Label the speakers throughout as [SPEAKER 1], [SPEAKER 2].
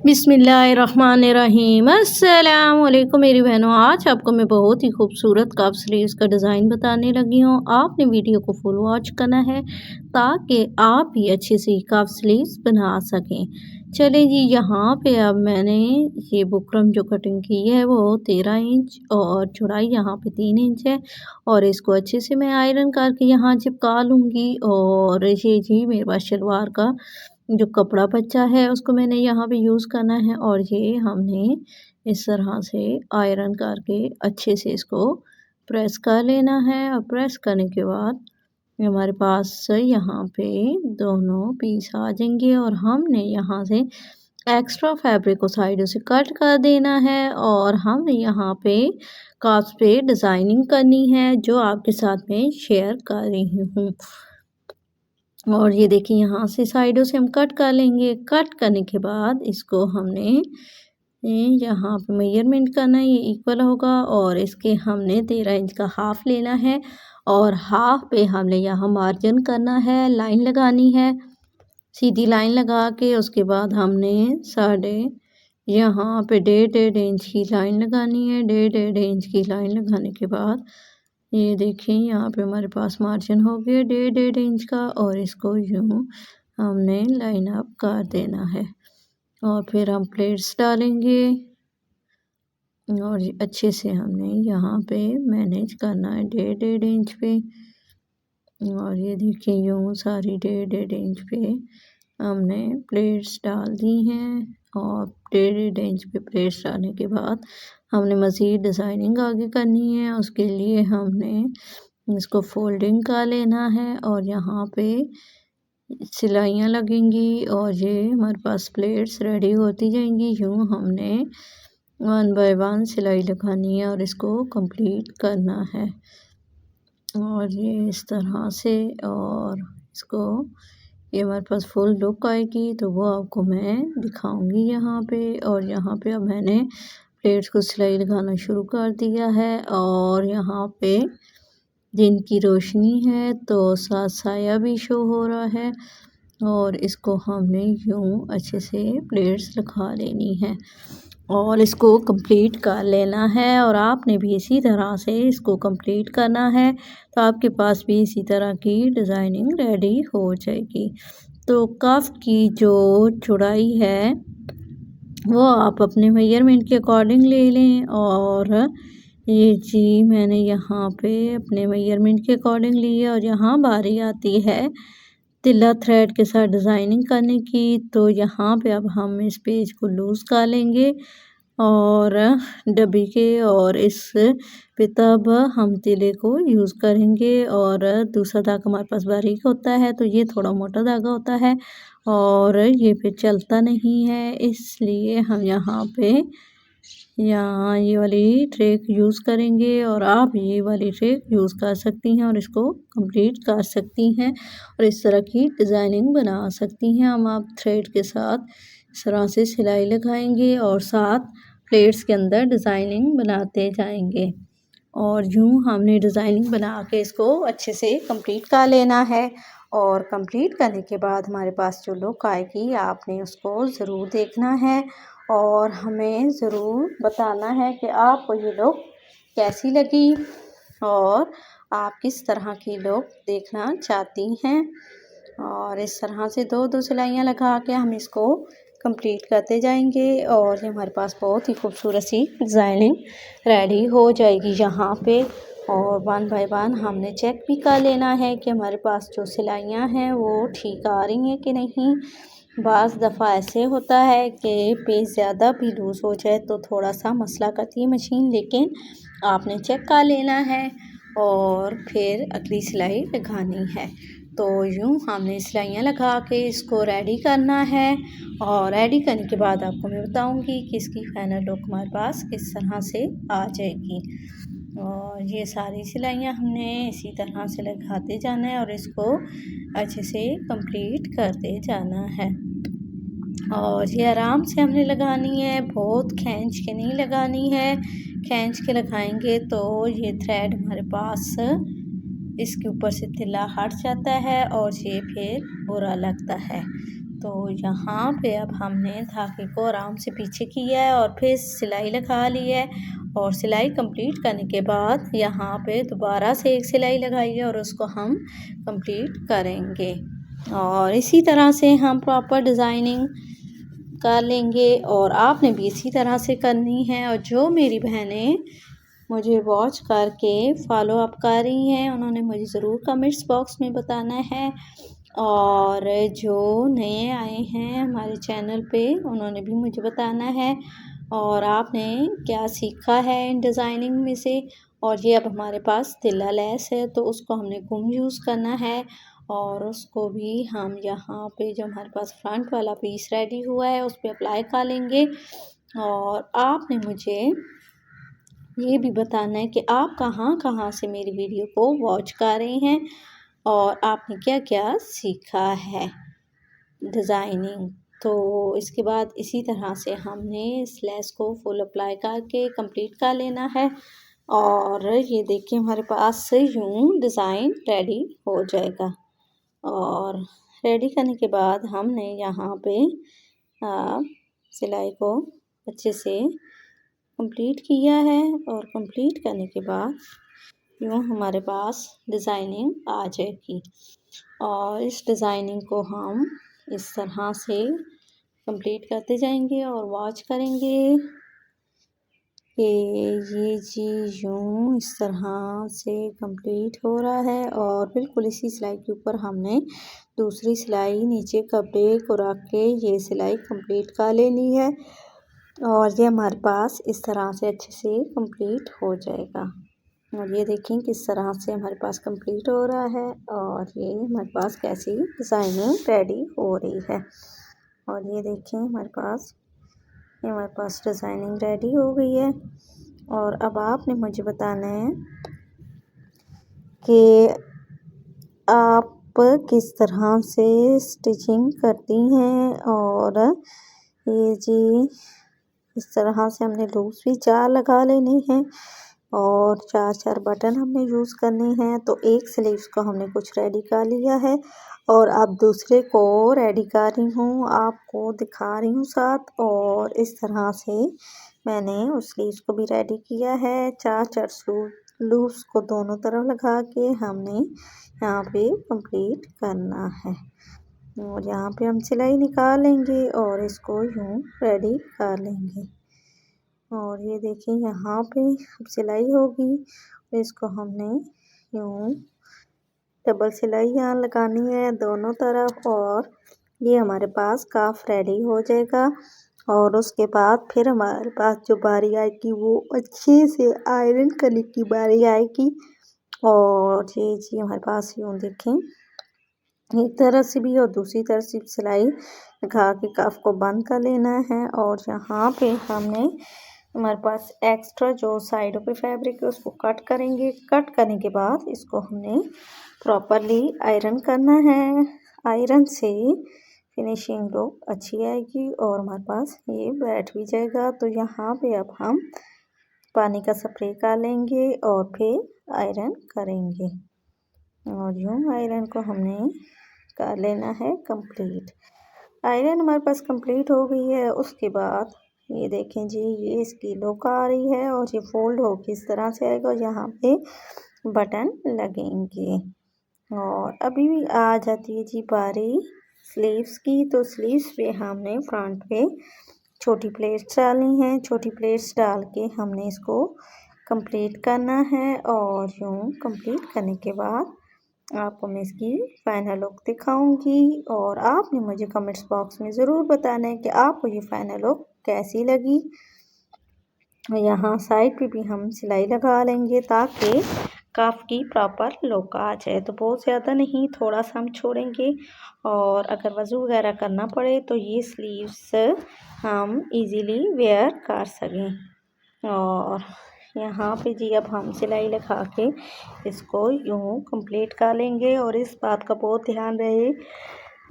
[SPEAKER 1] बिस्मिल्लाहिर्रहमानिर्रहीम। अस्सलाम वालेकुम मेरी बहनों, आज आपको मैं बहुत ही खूबसूरत कफ स्लीव्स का डिज़ाइन बताने लगी हूँ। आपने वीडियो को फुल वॉच करना है ताकि आप भी अच्छे से कफ स्लीव्स बना सकें। चलें जी, यहाँ पे अब मैंने ये बुकरम जो कटिंग की है वो 13 इंच और चौड़ाई यहाँ पे 3 इंच है और इसको अच्छे से मैं आयरन करके यहाँ चिपका लूँगी। और ये जी मेरे पास शलवार का जो कपड़ा बचा है उसको मैंने यहाँ पे यूज़ करना है और ये हमने इस तरह से आयरन करके अच्छे से इसको प्रेस कर लेना है। और प्रेस करने के बाद हमारे पास यहाँ पे दोनों पीस आ जाएंगे और हमने यहाँ से एक्स्ट्रा फैब्रिक को साइडों से कट कर देना है और हम यहाँ पे काफ पे डिज़ाइनिंग करनी है जो आपके साथ में शेयर कर रही हूँ। और ये देखिए यहाँ से साइडों से हम कट कर लेंगे। कट करने के बाद इसको हमने यहाँ पे मेजरमेंट करना है, ये इक्वल होगा और इसके हमने 13 इंच का हाफ लेना है और हाफ पे हमने यहाँ मार्जिन करना है, लाइन लगानी है, सीधी लाइन लगा के उसके बाद हमने साढ़े यहाँ पे 1.5 इंच की लाइन लगानी है। 1.5 इंच की लाइन लगाने के बाद ये देखिए यहाँ पे हमारे पास मार्जिन हो गया 1.5 इंच का और इसको यूँ हमने लाइन अप कर देना है और फिर हम प्लेट्स डालेंगे और अच्छे से हमने यहाँ पे मैनेज करना है 1.5 इंच पे। और ये देखिए यूँ सारी 1.5 इंच पे हमने प्लेट्स डाल दी हैं और 1.5 इंच पे प्लेट्स डालने के बाद हमने मज़ीद डिज़ाइनिंग आगे करनी है। उसके लिए हमने इसको फोल्डिंग कर लेना है और यहाँ पे सिलाइयाँ लगेंगी और ये हमारे पास प्लेट्स रेडी होती जाएंगी। यूँ हमने 1 बाय 1 सिलाई लगानी है और इसको कंप्लीट करना है और ये इस तरह से। और इसको ये हमारे पास फुल लुक आएगी तो वो आपको मैं दिखाऊंगी यहाँ पे। और यहाँ पे अब मैंने प्लेट्स को सिलाई लगाना शुरू कर दिया है और यहाँ पे दिन की रोशनी है तो साथ साया भी शो हो रहा है और इसको हमने यूँ अच्छे से प्लेट्स लगा लेनी है और इसको कंप्लीट कर लेना है। और आपने भी इसी तरह से इसको कंप्लीट करना है तो आपके पास भी इसी तरह की डिज़ाइनिंग रेडी हो जाएगी। तो कफ की जो चौड़ाई है वो आप अपने मेजरमेंट के अकॉर्डिंग ले लें और ये जी मैंने यहाँ पे अपने मेजरमेंट के अकॉर्डिंग ली है। और यहाँ बारी आती है तिल्ला थ्रेड के साथ डिज़ाइनिंग करने की तो यहाँ पे अब हम इस पेज को लूज़ कर लेंगे और डब्बी के और इस पे तब हम तिले को यूज़ करेंगे। और दूसरा धागा हमारे पास बारीक होता है तो ये थोड़ा मोटा धागा होता है और ये फिर चलता नहीं है, इसलिए हम यहाँ पे ये वाली ट्रेक यूज़ करेंगे और आप ये वाली ट्रेक यूज़ कर सकती हैं और इसको कंप्लीट कर सकती हैं और इस तरह की डिज़ाइनिंग बना सकती हैं। हम आप थ्रेड के साथ इस तरह से सिलाई लगाएंगे और साथ प्लेट्स के अंदर डिज़ाइनिंग बनाते जाएंगे और यूँ हमने डिज़ाइनिंग बना के इसको अच्छे से कंप्लीट कर लेना है। और कंप्लीट करने के बाद हमारे पास जो लुक आएगी आपने उसको ज़रूर देखना है और हमें ज़रूर बताना है कि आपको ये लुक कैसी लगी और आप किस तरह की लुक देखना चाहती हैं। और इस तरह से दो दो सिलाइयाँ लगा के हम इसको कंप्लीट करते जाएंगे और ये हमारे पास बहुत ही खूबसूरत सी डिज़ाइनिंग रेडी हो जाएगी यहाँ पे। और 1 बाय 1 हमने चेक भी कर लेना है कि हमारे पास जो सिलाइयाँ हैं वो ठीक आ रही हैं कि नहीं। बाज़ दफ़ा ऐसे होता है कि पेज ज़्यादा भी लूज़ हो जाए तो थोड़ा सा मसला करती है मशीन, लेकिन आपने चेक कर लेना है और फिर अगली सिलाई लगानी है। तो यूँ हमने सिलाइयाँ लगा के इसको रेडी करना है और रेडी करने के बाद आपको मैं बताऊंगी कि इसकी फाइनल लुक हमारे पास किस तरह से आ जाएगी। और ये सारी सिलाइयाँ हमने इसी तरह से लगाते जाना है और इसको अच्छे से कंप्लीट करते जाना है। और ये आराम से हमने लगानी है, बहुत खींच के नहीं लगानी है। खींच के लगाएंगे तो ये थ्रेड हमारे पास इसके ऊपर से तिल्ला हट जाता है और ये फिर बुरा लगता है। तो यहाँ पे अब हमने धागे को आराम से पीछे किया है और फिर सिलाई लगा ली है। और सिलाई कंप्लीट करने के बाद यहाँ पे दोबारा से एक सिलाई लगाइए और उसको हम कंप्लीट करेंगे। और इसी तरह से हम प्रॉपर डिज़ाइनिंग कर लेंगे और आपने भी इसी तरह से करनी है। और जो मेरी बहनें मुझे वॉच करके फॉलो अप कर रही हैं उन्होंने मुझे ज़रूर कमेंट्स बॉक्स में बताना है। और जो नए आए हैं हमारे चैनल पे उन्होंने भी मुझे बताना है और आपने क्या सीखा है इन डिज़ाइनिंग में से। और ये अब हमारे पास तिल्ला लेस है तो उसको हमने गुम यूज़ करना है और उसको भी हम यहाँ पे जो हमारे पास फ्रंट वाला पीस रेडी हुआ है उस पर अप्लाई कर लेंगे। और आपने मुझे ये भी बताना है कि आप कहाँ कहाँ से मेरी वीडियो को वॉच कर रहे हैं और आपने क्या क्या सीखा है डिज़ाइनिंग। तो इसके बाद इसी तरह से हमने इस लेस को फुल अप्लाई करके कंप्लीट कर लेना है। और ये देखिए हमारे पास यूँ डिज़ाइन रेडी हो जाएगा। और रेडी करने के बाद हमने यहाँ पे सिलाई को अच्छे से कंप्लीट किया है। और कंप्लीट करने के बाद यूँ हमारे पास डिज़ाइनिंग आ जाएगी। और इस डिज़ाइनिंग को हम इस तरह से कंप्लीट करते जाएंगे और वॉच करेंगे कि ये जी यूँ इस तरह से कंप्लीट हो रहा है। और बिल्कुल इसी सिलाई के ऊपर हमने दूसरी सिलाई नीचे कपड़े को रख के ये सिलाई कंप्लीट कर लेनी है। और ये हमारे पास इस तरह से अच्छे से कंप्लीट हो जाएगा। और ये देखें किस तरह से हमारे पास कंप्लीट हो रहा है और ये हमारे पास कैसी डिज़ाइनिंग रेडी हो रही है। और ये देखें हमारे पास डिज़ाइनिंग रेडी हो गई है। और अब आपने मुझे बताना है कि आप किस तरह से स्टिचिंग करती हैं। और ये जी इस तरह से हमने लूज़ भी 4 लगा लेनी है और 4-4 बटन हमने यूज़ करने हैं। तो एक स्लीव्स को हमने कुछ रेडी कर लिया है और अब दूसरे को रेडी कर रही हूँ, आपको दिखा रही हूँ साथ। और इस तरह से मैंने उस स्लीव्स को भी रेडी किया है। 4-4 लूप्स को दोनों तरफ लगा के हमने यहाँ पे कंप्लीट करना है। और यहाँ पे हम सिलाई निकालेंगे और इसको यूँ रेडी कर लेंगे। और ये देखिए यहाँ पे अब सिलाई होगी तो इसको हमने यूँ डबल सिलाई यहाँ लगानी है दोनों तरफ। और ये हमारे पास काफ रेडी हो जाएगा। और उसके बाद फिर हमारे पास जो बारी आएगी वो अच्छे से आयरन करने की बारी आएगी। और ये जी हमारे पास यूँ देखें एक तरह से भी और दूसरी तरफ से सिलाई लगा के कफ को बंद कर लेना है। और यहाँ पे हमने हमारे पास एक्स्ट्रा जो साइडों पे फैब्रिक है उसको कट करेंगे। कट करने के बाद इसको हमने प्रॉपरली आयरन करना है। आयरन से फिनिशिंग लुक अच्छी आएगी और हमारे पास ये बैठ भी जाएगा। तो यहाँ पे अब हम पानी का स्प्रे कर लेंगे और फिर आयरन करेंगे। और यूँ आयरन को हमने कर लेना है कंप्लीट। आयरन हमारे पास कंप्लीट हो गई है। उसके बाद ये देखें जी ये इसकी लुक आ रही है और ये फोल्ड हो के इस तरह से आएगा और यहाँ पे बटन लगेंगे। और अभी भी आ जाती है जी बारी स्लीव्स की। तो स्लीव्स पे हमने फ्रंट पे छोटी प्लेट्स डालनी है। छोटी प्लेट्स डाल के हमने इसको कंप्लीट करना है। और यूँ कंप्लीट करने के बाद आपको मैं इसकी फ़ाइनल लुक दिखाऊंगी। और आपने मुझे कमेंट्स बॉक्स में ज़रूर बताना है कि आपको ये फ़ाइनल लुक कैसी लगी। यहाँ साइड पे भी हम सिलाई लगा लेंगे ताकि कफ की प्रॉपर लुक आ जाए। तो बहुत ज़्यादा नहीं, थोड़ा सा हम छोड़ेंगे। और अगर वज़ू वगैरह करना पड़े तो ये स्लीव्स हम इजीली वेयर कर सकें। और यहाँ पे जी अब हम सिलाई लगा के इसको यूँ कंप्लीट कर लेंगे। और इस बात का बहुत ध्यान रहे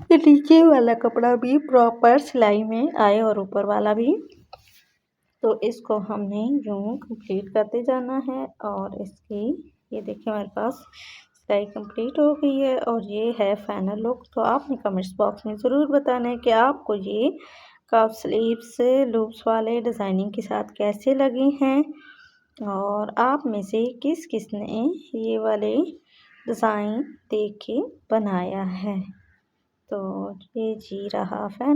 [SPEAKER 1] कि नीचे वाला कपड़ा भी प्रॉपर सिलाई में आए और ऊपर वाला भी। तो इसको हमने यूँ कंप्लीट करते जाना है। और इसकी ये देखिए हमारे पास सिलाई कंप्लीट हो गई है और ये है फाइनल लुक। तो आपने कमेंट्स बॉक्स में ज़रूर बताना है कि आपको ये कफ स्लीव्स लूप्स वाले डिज़ाइनिंग के साथ कैसे लगे हैं और आप में से किस किस ने ये वाले डिज़ाइन देख के बनाया है। तो ये जी रहा फैन।